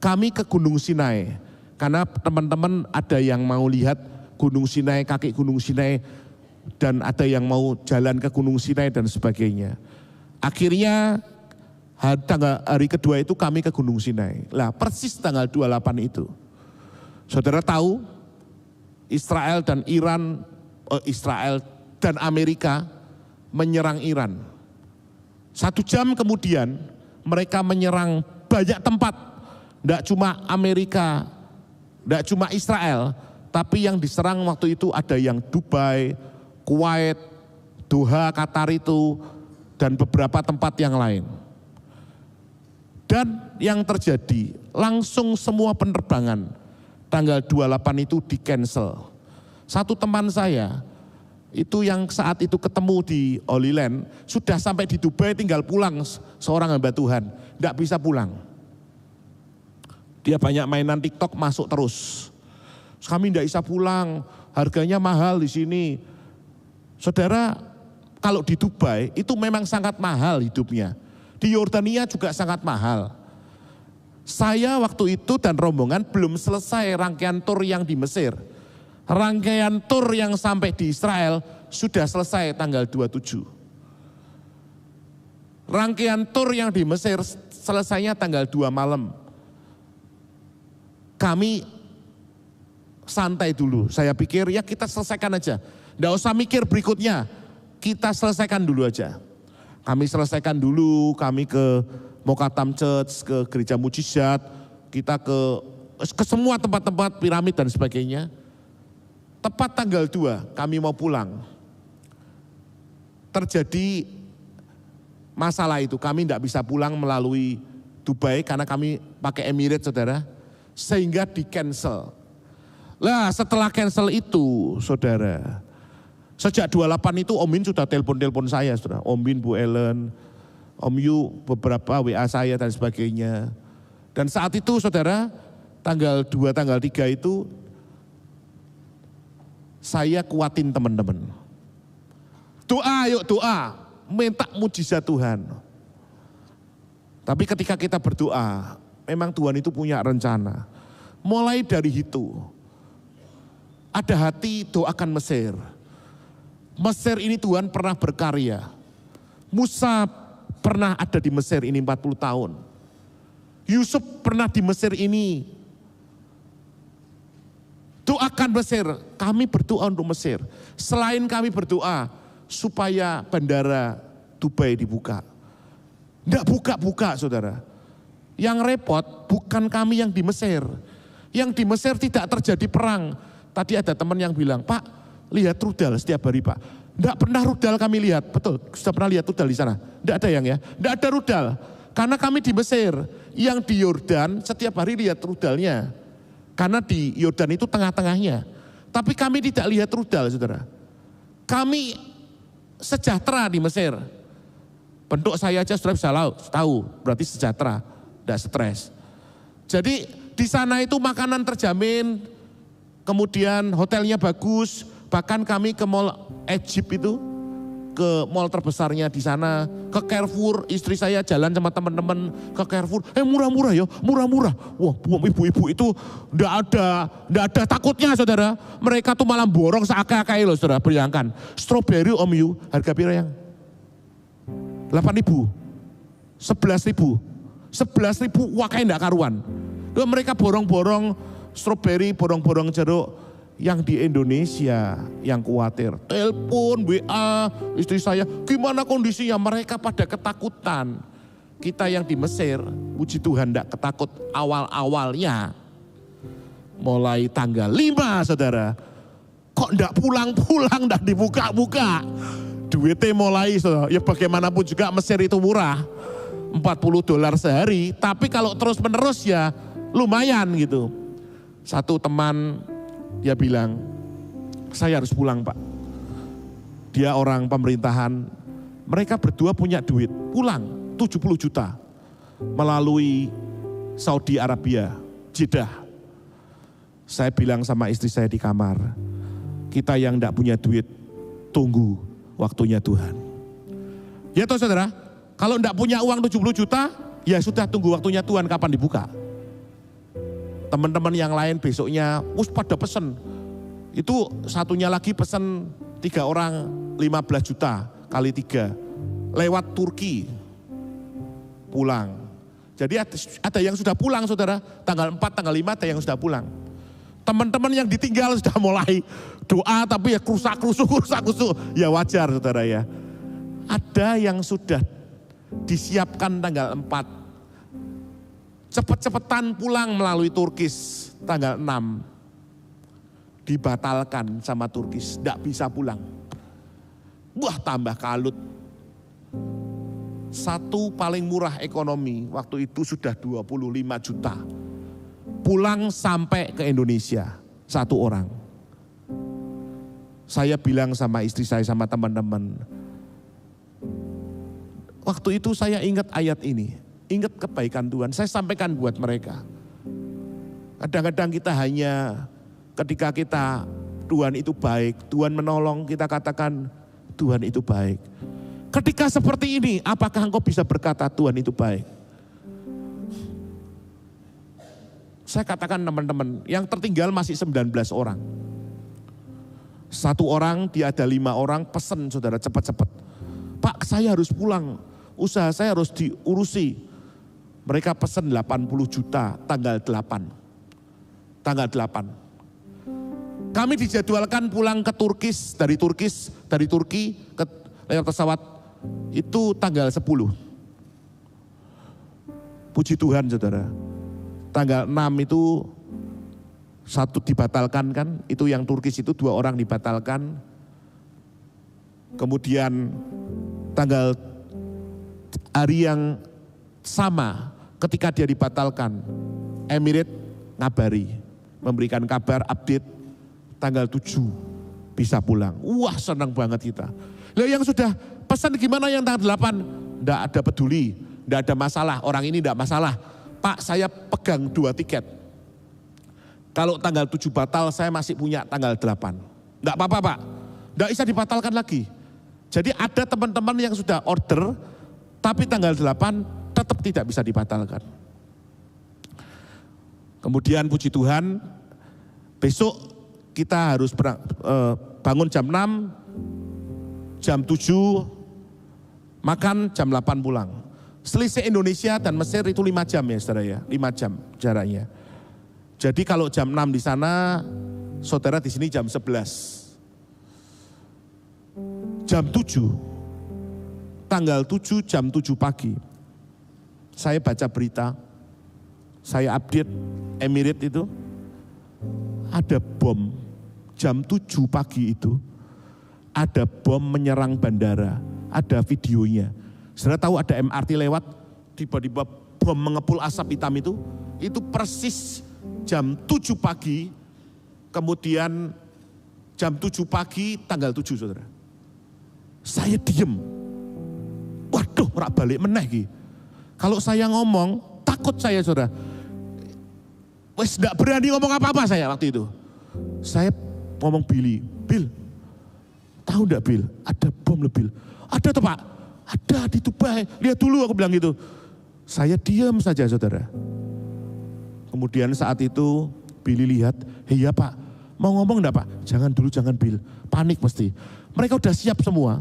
B: kami ke Gunung Sinai. Karena teman-teman ada yang mau lihat Gunung Sinai, kaki Gunung Sinai. Dan ada yang mau jalan ke Gunung Sinai dan sebagainya. Akhirnya hari kedua itu kami ke Gunung Sinai. Lah persis tanggal 28 itu. Saudara tahu Israel dan Amerika menyerang Iran. 1 jam kemudian mereka menyerang banyak tempat. Tidak cuma Amerika, tidak cuma Israel, tapi yang diserang waktu itu ada yang Dubai, Kuwait, Doha, Qatar itu, dan beberapa tempat yang lain. Dan yang terjadi, langsung semua penerbangan tanggal 28 itu di-cancel. Satu teman saya, itu yang saat itu ketemu di Holy Land, sudah sampai di Dubai tinggal pulang seorang hamba Tuhan, tidak bisa pulang. Dia banyak mainan TikTok masuk terus. Kami tidak bisa pulang, harganya mahal di sini. Saudara, kalau di Dubai itu memang sangat mahal hidupnya. Di Yordania juga sangat mahal. Saya waktu itu dan rombongan belum selesai rangkaian tur yang di Mesir. Rangkaian tur yang sampai di Israel sudah selesai tanggal 27. Rangkaian tur yang di Mesir selesainya tanggal 2 malam. Kami santai dulu. Saya pikir ya kita selesaikan aja. Tidak usah mikir berikutnya. Kita selesaikan dulu aja. Kami selesaikan dulu, kami ke Mokatam Church, ke Gereja Mujizat, kita ke semua tempat-tempat piramid dan sebagainya. Tepat tanggal 2 kami mau pulang. Terjadi masalah itu, kami tidak bisa pulang melalui Dubai karena kami pakai Emirates, saudara. Sehingga di cancel. Lah setelah cancel itu, saudara, sejak 28 itu Om Min sudah telepon saya, saudara. Om Min, Bu Ellen, Om Yu, beberapa WA saya dan sebagainya. Dan saat itu saudara, tanggal 2, tanggal 3 itu, saya kuatin teman-teman. Doa, yuk doa, minta mujizat Tuhan. Tapi ketika kita berdoa, memang Tuhan itu punya rencana. Mulai dari itu, ada hati doakan Mesir. Mesir ini Tuhan pernah berkarya. Musa pernah ada di Mesir ini 40 tahun. Yusuf pernah di Mesir ini. Doakan Mesir, kami berdoa untuk Mesir. Selain kami berdoa supaya bandara Dubai dibuka. Tidak buka-buka, saudara. Yang repot bukan kami yang di Mesir. Yang di Mesir tidak terjadi perang. Tadi ada teman yang bilang, Pak, lihat rudal setiap hari, Pak. Tidak pernah rudal kami lihat, betul, sudah pernah lihat rudal di sana? Tidak ada yang ya, tidak ada rudal. Karena kami di Mesir, yang di Yordan setiap hari lihat rudalnya. Karena di Yordan itu tengah-tengahnya. Tapi kami tidak lihat rudal, saudara. Kami sejahtera di Mesir. Bentuk saya aja sudah bisa tahu, berarti sejahtera, tidak stres. Jadi di sana itu makanan terjamin, kemudian hotelnya bagus, bahkan kami ke mall Egypt itu, ke mall terbesarnya di sana, ke Carrefour, istri saya jalan sama teman-teman ke Carrefour, murah-murah ya, murah-murah. Wah, ibu-ibu itu enggak ada takutnya, saudara. Mereka tuh malah borong seakai-akai loh, saudara. Bayangkan, strawberry Om Yu, harga pira yang? 8.000, 11.000, 11.000, wah kayak enggak karuan. Loh, mereka borong-borong strawberry, borong-borong jeruk. Yang di Indonesia yang khawatir, telepon, WA, istri saya, gimana kondisinya? Mereka pada ketakutan. Kita yang di Mesir, puji Tuhan tidak ketakut awal-awalnya. Mulai tanggal 5, saudara, kok tidak pulang-pulang, tidak dibuka-buka. Duitnya mulai, saudara, ya bagaimanapun juga Mesir itu murah, $40 sehari. Tapi kalau terus-menerus ya lumayan gitu. Satu teman, dia bilang, saya harus pulang, Pak. Dia orang pemerintahan, mereka berdua punya duit, pulang 70 juta melalui Saudi Arabia, Jeddah. Saya bilang sama istri saya di kamar, kita yang tidak punya duit, tunggu waktunya Tuhan. Ya toh saudara, kalau tidak punya uang 70 juta, ya sudah tunggu waktunya Tuhan kapan dibuka. Teman-teman yang lain besoknya pada pesen. Itu satunya lagi pesen 3 orang 15 juta kali 3. Lewat Turki. Pulang. Jadi ada yang sudah pulang, saudara. Tanggal 4, tanggal 5 ada yang sudah pulang. Teman-teman yang ditinggal sudah mulai doa tapi ya krusak-krusuk. Ya wajar, saudara ya. Ada yang sudah disiapkan tanggal 4. Cepet-cepetan pulang melalui Turkis tanggal 6. Dibatalkan sama Turkis, tidak bisa pulang. Wah, tambah kalut. Satu paling murah ekonomi waktu itu sudah 25 juta. Pulang sampai ke Indonesia, satu orang. Saya bilang sama istri saya, sama teman-teman. Waktu itu saya ingat ayat ini. Ingat kebaikan Tuhan, saya sampaikan buat mereka. Kadang-kadang kita hanya
A: ketika kita, Tuhan itu baik, Tuhan menolong, kita katakan Tuhan itu baik. Ketika seperti ini, apakah engkau bisa berkata Tuhan itu baik? Saya katakan teman-teman, yang tertinggal masih 19 orang. Satu orang, dia ada 5 orang, pesen saudara cepat-cepat. Pak, saya harus pulang, usaha saya harus diurusi. Mereka pesen 80 juta tanggal 8. Tanggal 8. Kami dijadwalkan pulang ke dari Turki ke lewat pesawat itu tanggal 10. Puji Tuhan saudara. Tanggal 6 itu satu dibatalkan kan, itu yang Turkis itu 2 orang dibatalkan. Kemudian hari yang sama ketika dia dibatalkan, Emirates ngabari, memberikan kabar update tanggal 7 bisa pulang. Wah, senang banget kita. Lah yang sudah pesan gimana yang tanggal 8? Enggak ada peduli, enggak ada masalah, orang ini enggak masalah. Pak, saya pegang 2 tiket. Kalau tanggal 7 batal, saya masih punya tanggal 8. Enggak apa-apa Pak, enggak bisa dibatalkan lagi. Jadi ada teman-teman yang sudah order, tapi tanggal 8 tetap tidak bisa dibatalkan. Kemudian puji Tuhan, besok kita harus bangun jam 6, jam 7, makan jam 8 pulang. Selisih Indonesia dan Mesir itu 5 jam ya saudara ya, 5 jam jaraknya. Jadi kalau jam 6 di sana, saudara di sini jam 11. Jam 7, tanggal 7 jam 7 pagi. Saya baca berita, saya update Emirates itu, ada bom jam 7 pagi itu, ada bom menyerang bandara, ada videonya. Saudara tahu ada MRT lewat, tiba-tiba bom mengepul asap hitam itu persis jam 7 pagi, kemudian jam 7 pagi tanggal 7 saudara. Saya diem, waduh rak balik meneh ki. Kalau saya ngomong, takut saya saudara. Wes gak berani ngomong apa-apa saya waktu itu. Saya ngomong Bill, tahu enggak Bill, ada bom lebih. Ada tuh Pak, ada di Dubai, lihat dulu aku bilang gitu. Saya diam saja saudara. Kemudian saat itu Billy lihat, iya Pak, mau ngomong enggak Pak? Jangan dulu, jangan Bill, panik mesti. Mereka udah siap semua.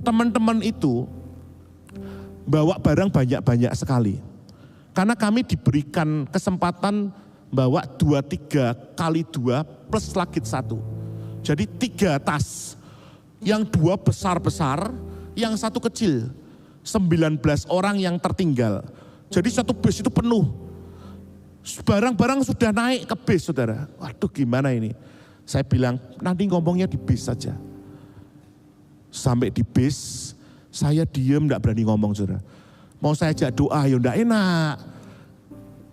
A: Teman-teman itu bawa barang banyak-banyak sekali. Karena kami diberikan kesempatan bawa 23 kali 2 plus lagi 1. Jadi 3 tas. Yang 2 besar-besar, yang 1 kecil. 19 orang yang tertinggal. Jadi satu bis itu penuh. Barang-barang sudah naik ke bis saudara. Waduh gimana ini? Saya bilang nanti ngomongnya di bis saja. Sampai di bis, saya diem gak berani ngomong saudara. Mau saya ajak doa ya gak enak.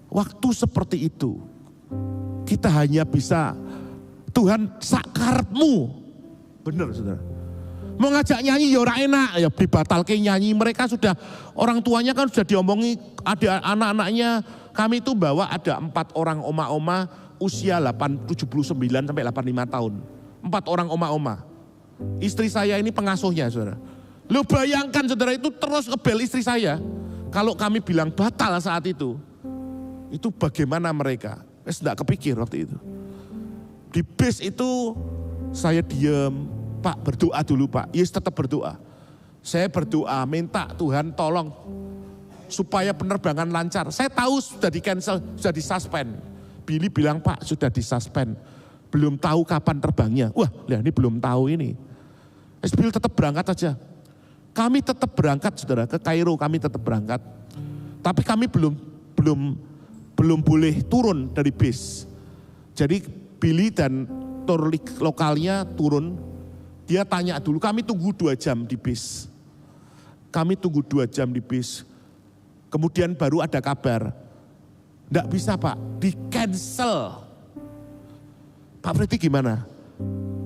A: Waktu seperti itu, kita hanya bisa, Tuhan sakarepmu. Benar saudara. Mau ngajak nyanyi ya ora enak, ya dibatalkan nyanyi. Mereka sudah, orang tuanya kan sudah diomongi, ada anak-anaknya. Kami itu bawa ada 4 orang oma-oma usia 79 sampai 85 tahun. 4 orang oma-oma. Istri saya ini pengasuhnya saudara. Lu bayangkan saudara itu terus ngebel istri saya. Kalau kami bilang batal saat itu bagaimana mereka? Tidak kepikir waktu itu. Di bis itu saya diam, Pak berdoa dulu Pak. Yes tetap berdoa. Saya berdoa minta Tuhan tolong supaya penerbangan lancar. Saya tahu sudah di cancel, sudah disuspend. Billy bilang Pak sudah disuspend. Belum tahu kapan terbangnya. Wah ini belum tahu ini. Billy tetap berangkat saja. Kami tetap berangkat saudara ke Kairo, kami tetap berangkat. Tapi kami belum boleh turun dari bis. Jadi Billy dan tour lokalnya turun. Dia tanya dulu, kami tunggu 2 jam di bis. Kami tunggu 2 jam di bis. Kemudian baru ada kabar. Enggak bisa Pak, di cancel. Pak Freddy gimana?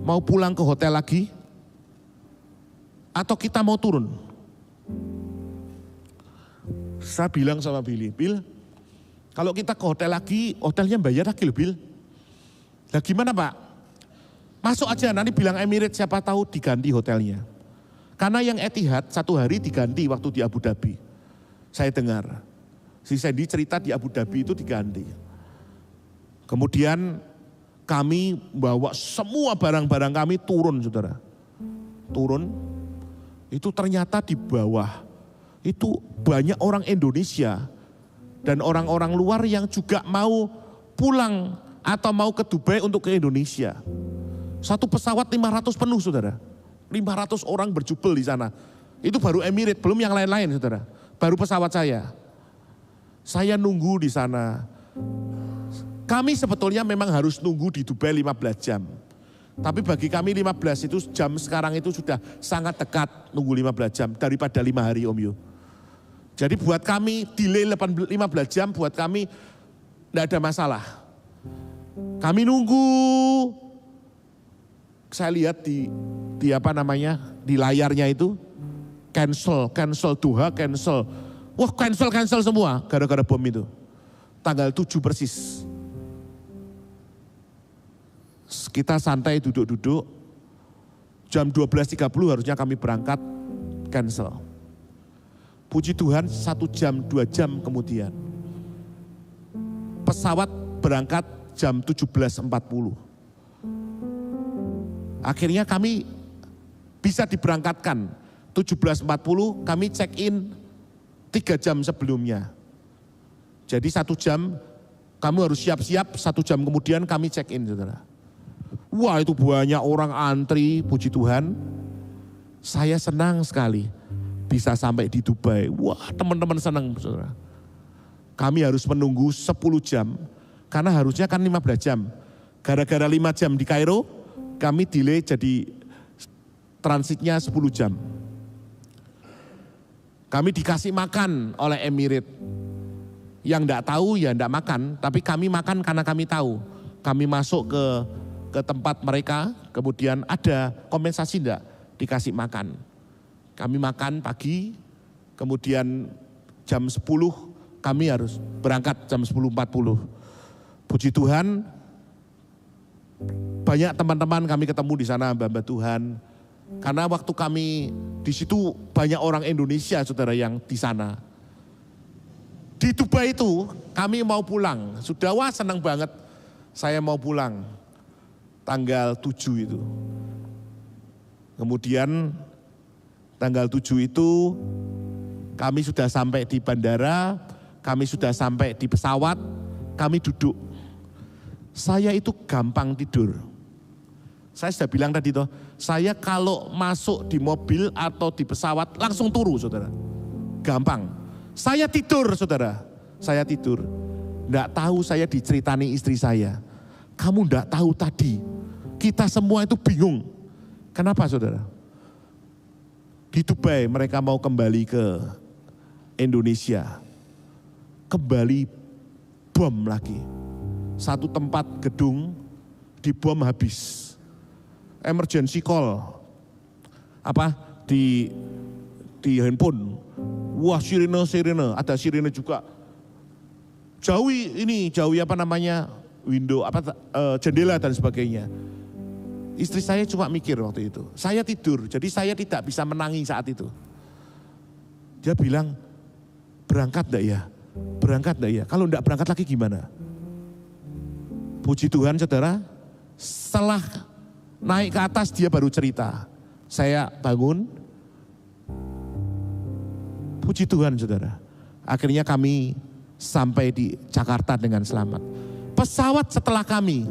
A: Mau pulang ke hotel lagi? Atau kita mau turun? Saya bilang sama Billy, Bill, kalau kita ke hotel lagi, hotelnya bayar lagi loh Bill.
B: Lah gimana Pak? Masuk aja, nanti bilang Emirates, siapa tahu diganti hotelnya. Karena yang Etihad 1 hari diganti waktu di Abu Dhabi. Saya dengar. Si Sandy cerita di Abu Dhabi itu diganti. Kemudian kami bawa semua barang-barang kami turun, saudara. Turun, itu ternyata di bawah. Itu banyak orang Indonesia dan orang-orang luar yang juga mau pulang atau mau ke Dubai untuk ke Indonesia. Satu pesawat 500 penuh, saudara. 500 orang berjubel di sana. Itu baru Emirates, belum yang lain-lain, saudara. Baru pesawat saya. Saya nunggu di sana. Kami sebetulnya memang harus nunggu di Dubai 15 jam. Tapi bagi kami 15 itu jam sekarang itu sudah sangat dekat nunggu 15 jam daripada 5 hari Om Yo. Jadi buat kami delay 15 jam buat kami tidak ada masalah. Kami nunggu. Saya lihat di apa namanya, di layarnya itu cancel Doha, cancel. Wah cancel semua gara-gara bom itu. Tanggal 7 persis. Kita santai duduk-duduk, jam 12.30 harusnya kami berangkat, cancel. Puji Tuhan 1 jam 2 jam kemudian. Pesawat berangkat jam 17.40. Akhirnya kami bisa diberangkatkan. 17.40 kami check in 3 jam sebelumnya. Jadi 1 jam kamu harus siap-siap, 1 jam kemudian kami check in, saudara. Wah itu banyak orang antri, puji Tuhan. Saya senang sekali bisa sampai di Dubai. Wah teman-teman senang, saudara. Kami harus menunggu 10 jam, karena harusnya kan 15 jam. Gara-gara 5 jam di Kairo, kami delay jadi transitnya 10 jam. Kami dikasih makan oleh Emirates. Yang enggak tahu ya enggak makan, tapi kami makan karena kami tahu. Kami masuk ke tempat mereka, kemudian ada kompensasi enggak, dikasih makan. Kami makan pagi, kemudian jam 10 kami harus berangkat jam 10.40. Puji Tuhan, banyak teman-teman kami ketemu di sana, hamba Tuhan. Karena waktu kami di situ banyak orang Indonesia, saudara, yang di sana. Di Dubai itu kami mau pulang, sudah wah senang banget saya mau pulang. Tanggal 7 itu. Kemudian tanggal 7 itu kami sudah sampai di bandara, kami sudah sampai di pesawat, kami duduk. Saya itu gampang tidur. Saya sudah bilang tadi toh, saya kalau masuk di mobil atau di pesawat langsung turu, saudara. Gampang. Saya tidur, saudara. Saya tidur. Nggak tahu saya diceritani istri saya. Kamu nggak tahu tadi. Kita semua itu bingung. Kenapa, saudara? Di Dubai mereka mau kembali ke Indonesia. Kembali bom lagi. Satu tempat gedung dibom habis. Emergency call. Apa? Di handphone. Wah sirine, ada sirine juga. Jauhi apa namanya, window, jendela dan sebagainya. Istri saya cuma mikir waktu itu. Saya tidur, jadi saya tidak bisa menangis saat itu. Dia bilang, berangkat enggak ya? Berangkat enggak ya? Kalau enggak berangkat lagi gimana? Puji Tuhan, saudara, setelah naik ke atas dia baru cerita. Saya bangun. Puji Tuhan, saudara. Akhirnya kami sampai di Jakarta dengan selamat. Pesawat setelah kami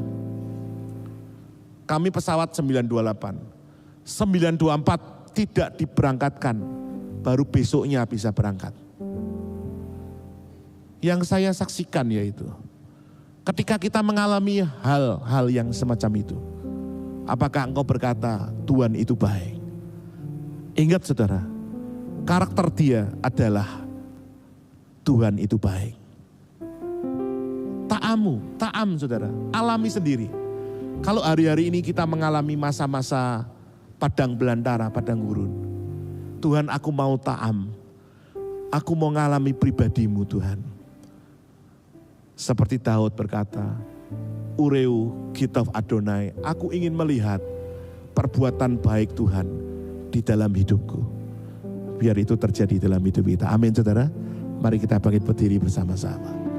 B: pesawat 928. 924 tidak diberangkatkan. Baru besoknya bisa berangkat. Yang saya saksikan yaitu, ketika kita mengalami hal-hal yang semacam itu, apakah engkau berkata, Tuhan itu baik? Ingat, saudara, karakter dia adalah Tuhan itu baik. Ta'am, saudara, alami sendiri. Kalau hari-hari ini kita mengalami masa-masa padang belantara, padang gurun. Tuhan, aku mau ta'am. Aku mau mengalami pribadimu, Tuhan. Seperti Daud berkata,
A: Ureu Gitov Adonai, aku ingin melihat perbuatan baik Tuhan di dalam hidupku. Biar itu terjadi dalam hidup kita. Amin saudara. Mari kita bangkit berdiri bersama-sama.